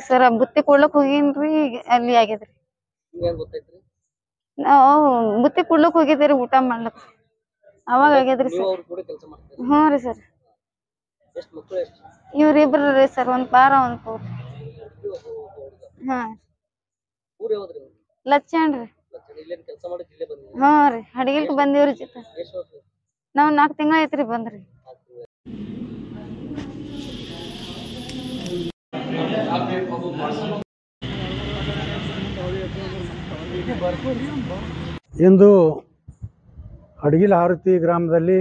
Sir ಬುತ್ತಿ ಕೊಡ್ಲಕ್ ಹೋಗಿನ್ರಿ ಅಲ್ಲಿ ಆಗ್ಯದ್ರಿ. ನಾವು ಬುತ್ತಿ ಕೊಡ್ಲಕ್ ಹೋಗಿದ್ದೀರಿ ಊಟ ಮಾಡ್ಲಕ್ ಅವಾಗ ಆಗ್ಯದ್ರಿ ಸರ್. ಹ್ಞೂ ರೀ ಸರ್. ಇವ್ರಿಬ್ರು ರೀ ಸರ್, ಒಂದ್ ಪಾರ ಒಂದ್ ಪೂರ್. ಹಾ ಲಚ್ಚಣ್ರಿ. ಹ್ಞೂ ರೀ ಅಡಿಗಿಲ್ಕ್ ಬಂದಿವ್ರಿ ಜೊತೆ. ನಾವ್ 4 ತಿಂಗಳ ಐತ್ರಿ ಬಂದ್ರಿ. ಇಂದು ಅಡಗಿಲ ಹಾರುತಿ ಗ್ರಾಮದಲ್ಲಿ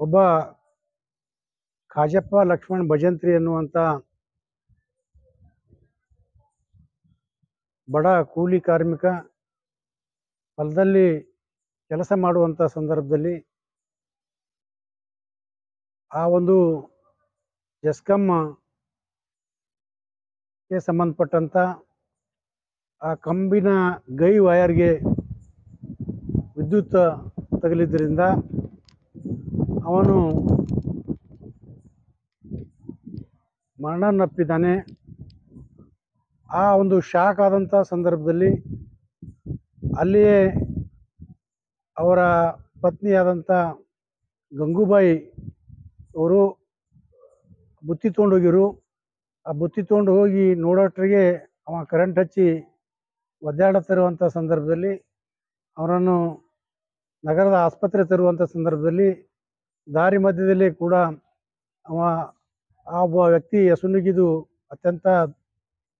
ಒಬ್ಬ ಕಾಜಪ್ಪ ಲಕ್ಷ್ಮಣ್ ಭಜಂತ್ರಿ ಎನ್ನುವಂಥ ಬಡ ಕೂಲಿ ಕಾರ್ಮಿಕ ಹೊಲದಲ್ಲಿ ಕೆಲಸ ಮಾಡುವಂಥ ಸಂದರ್ಭದಲ್ಲಿ ಆ ಒಂದು ಜೆಸ್ಕಾಂಗೆ ಸಂಬಂಧಪಟ್ಟಂಥ ಆ ಕಂಬಿನ ಗೈ ವಯರ್ಗೆ ವಿದ್ಯುತ್ ತಗುಲಿದ್ದರಿಂದ ಅವನು ಮರಣನಪ್ಪಿದ್ದಾನೆ. ಆ ಒಂದು ಶಾಕ್ ಆದಂಥ ಸಂದರ್ಭದಲ್ಲಿ ಅಲ್ಲಿಯೇ ಅವರ ಪತ್ನಿಯಾದಂಥ ಗಂಗೂಬಾಯಿ ಅವರು ಬುತ್ತಿ ತೊಗೊಂಡೋಗಿರು. ಆ ಬುತ್ತಿ ತೊಗೊಂಡು ಹೋಗಿ ನೋಡೋಟ್ರಿಗೆ ಅವ ಕರೆಂಟ್ ಹಚ್ಚಿ ಒದ್ದಾಡುತ್ತಿರುವಂಥ ಸಂದರ್ಭದಲ್ಲಿ ಅವರನ್ನು ನಗರದ ಆಸ್ಪತ್ರೆ ತರುವಂಥ ಸಂದರ್ಭದಲ್ಲಿ ದಾರಿ ಮಧ್ಯದಲ್ಲಿ ಕೂಡ ಆ ಒಬ್ಬ ವ್ಯಕ್ತಿ ಎಸುನುಗಿದು ಅತ್ಯಂತ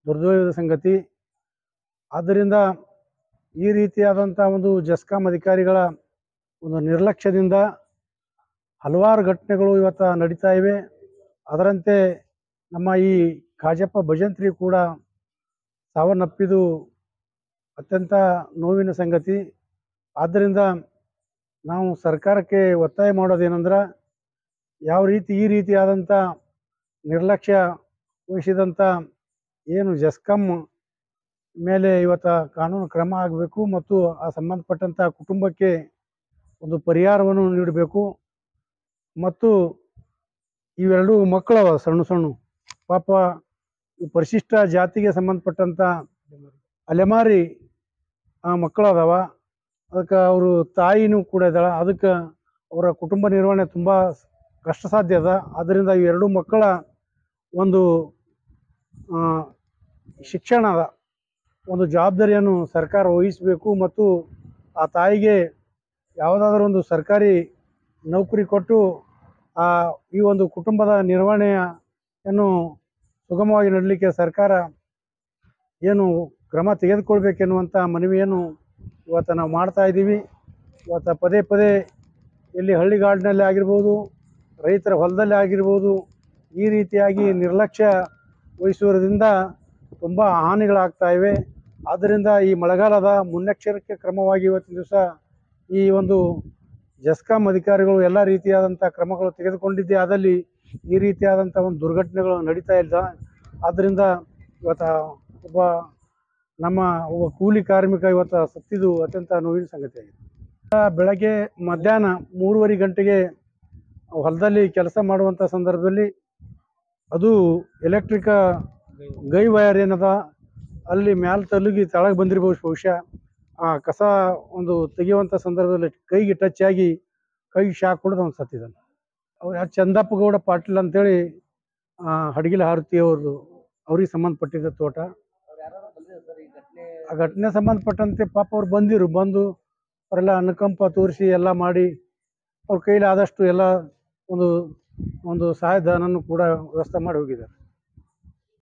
ದುರ್ದೈವದ ಸಂಗತಿ. ಆದ್ದರಿಂದ ಈ ರೀತಿಯಾದಂಥ ಒಂದು ಜೆಸ್ಕಾಂ ಅಧಿಕಾರಿಗಳ ಒಂದು ನಿರ್ಲಕ್ಷ್ಯದಿಂದ ಹಲವಾರು ಘಟನೆಗಳು ಇವತ್ತು ನಡೀತಾ ಇವೆ. ಅದರಂತೆ ನಮ್ಮ ಈ ಕಾಜಪ್ಪ ಭಜಂತ್ರಿ ಕೂಡ ಸಾವನ್ನಪ್ಪಿದು ಅತ್ಯಂತ ನೋವಿನ ಸಂಗತಿ. ಆದ್ದರಿಂದ ನಾವು ಸರ್ಕಾರಕ್ಕೆ ಒತ್ತಾಯ ಮಾಡೋದೇನೆಂದ್ರೆ, ಯಾವ ರೀತಿ ಈ ರೀತಿಯಾದಂಥ ನಿರ್ಲಕ್ಷ್ಯ ವಹಿಸಿದಂಥ ಏನು ಜೆಸ್ಕಾಂ ಮೇಲೆ ಇವತ್ತು ಕಾನೂನು ಕ್ರಮ ಆಗಬೇಕು ಮತ್ತು ಆ ಸಂಬಂಧಪಟ್ಟಂಥ ಕುಟುಂಬಕ್ಕೆ ಒಂದು ಪರಿಹಾರವನ್ನು ನೀಡಬೇಕು. ಮತ್ತು ಇವೆರಡು ಮಕ್ಕಳವ ಸಣ್ಣ ಪಾಪ ಪರಿಶಿಷ್ಟ ಜಾತಿಗೆ ಸಂಬಂಧಪಟ್ಟಂಥ ಅಲೆಮಾರಿ ಮಕ್ಕಳು ಅದಾವ. ಅದಕ್ಕೆ ಅವರು ತಾಯಿನೂ ಕೂಡ ಇದ್ದಾಳೆ. ಅದಕ್ಕೆ ಅವರ ಕುಟುಂಬ ನಿರ್ವಹಣೆ ತುಂಬ ಕಷ್ಟ ಸಾಧ್ಯ ಅದ. ಆದ್ದರಿಂದ ಇವೆರಡು ಮಕ್ಕಳ ಒಂದು ಶಿಕ್ಷಣದ ಒಂದು ಜವಾಬ್ದಾರಿಯನ್ನು ಸರ್ಕಾರ ವಹಿಸಬೇಕು ಮತ್ತು ಆ ತಾಯಿಗೆ ಯಾವುದಾದ್ರೂ ಒಂದು ಸರ್ಕಾರಿ ನೌಕರಿ ಕೊಟ್ಟು ಈ ಒಂದು ಕುಟುಂಬದ ನಿರ್ವಹಣೆಯನ್ನು ಸುಗಮವಾಗಿ ನಡಲಿಕ್ಕೆ ಸರ್ಕಾರ ಏನು ಕ್ರಮ ತೆಗೆದುಕೊಳ್ಬೇಕೆನ್ನುವಂಥ ಮನವಿಯನ್ನು ಇವತ್ತು ನಾವು ಮಾಡ್ತಾ ಇದ್ದೀವಿ. ಇವತ್ತು ಪದೇ ಪದೇ ಇಲ್ಲಿ ಹಳ್ಳಿಗಾಡಿನಲ್ಲಿ ಆಗಿರ್ಬೋದು, ರೈತರ ಹೊಲದಲ್ಲಿ ಆಗಿರ್ಬೋದು, ಈ ರೀತಿಯಾಗಿ ನಿರ್ಲಕ್ಷ್ಯ ವಹಿಸುವುದರಿಂದ ತುಂಬ ಹಾನಿಗಳಾಗ್ತಾ ಇವೆ. ಆದ್ದರಿಂದ ಈ ಮಳೆಗಾಲದ ಮುನ್ನೆಚ್ಚರಿಕೆ ಕ್ರಮವಾಗಿ ಇವತ್ತಿನ ದಿವಸ ಈ ಒಂದು ಜೆಸ್ಕಾಂ ಅಧಿಕಾರಿಗಳು ಎಲ್ಲ ರೀತಿಯಾದಂಥ ಕ್ರಮಗಳು ತೆಗೆದುಕೊಂಡಿದ್ದೇ ಆದಲ್ಲಿ ಈ ರೀತಿಯಾದಂಥ ಒಂದು ದುರ್ಘಟನೆಗಳು ನಡೀತಾ ಇಲ್ಲ. ಆದ್ದರಿಂದ ಇವತ್ತು ನಮ್ಮ ಒಬ್ಬ ಕೂಲಿ ಕಾರ್ಮಿಕ ಇವತ್ತು ಸತ್ತಿದ್ದು ಅತ್ಯಂತ ನೋವಿನ ಸಂಗತಿಯಾಗಿದೆ. ಬೆಳಗ್ಗೆ ಮಧ್ಯಾಹ್ನ 3:30 ಗಂಟೆಗೆ ಹೊಲದಲ್ಲಿ ಕೆಲಸ ಮಾಡುವಂಥ ಸಂದರ್ಭದಲ್ಲಿ ಅದು ಎಲೆಕ್ಟ್ರಿಕ್ ಗೈ ವಯರ್ ಏನದ ಅಲ್ಲಿ ಮ್ಯಾಲೆ ತಲುಗಿ ತೆಳಗೆ ಬಂದಿರ್ಬೋದು. ಬಹುಶಃ ಆ ಕಸ ಒಂದು ತೆಗೆಯುವಂಥ ಸಂದರ್ಭದಲ್ಲಿ ಕೈಗೆ ಟಚ್ ಆಗಿ ಕೈಗೆ ಶಾಕ್ ಹೊಡೆದು ಅವ್ನು ಸತ್ತಿದ್ದಾನೆ. ಅವ್ರು ಚಂದಪ್ಪ ಗೌಡ ಪಾಟೀಲ್ ಅಂತೇಳಿ ಹಡಗಿಲ ಹಾರುತಿ ಅವ್ರಿಗೆ ಸಂಬಂಧಪಟ್ಟಿದ್ದ ತೋಟ. ಆ ಘಟನೆ ಸಂಬಂಧಪಟ್ಟಂತೆ ಪಾಪ ಅವ್ರು ಬಂದು ಅವರೆಲ್ಲ ಅನುಕಂಪ ತೋರಿಸಿ ಎಲ್ಲ ಮಾಡಿ ಅವ್ರ ಕೈಲಿ ಆದಷ್ಟು ಎಲ್ಲ ಒಂದು ಸಹಾಯಧನನ್ನು ಕೂಡ ವ್ಯವಸ್ಥೆ ಮಾಡಿ ಹೋಗಿದ್ದಾರೆ.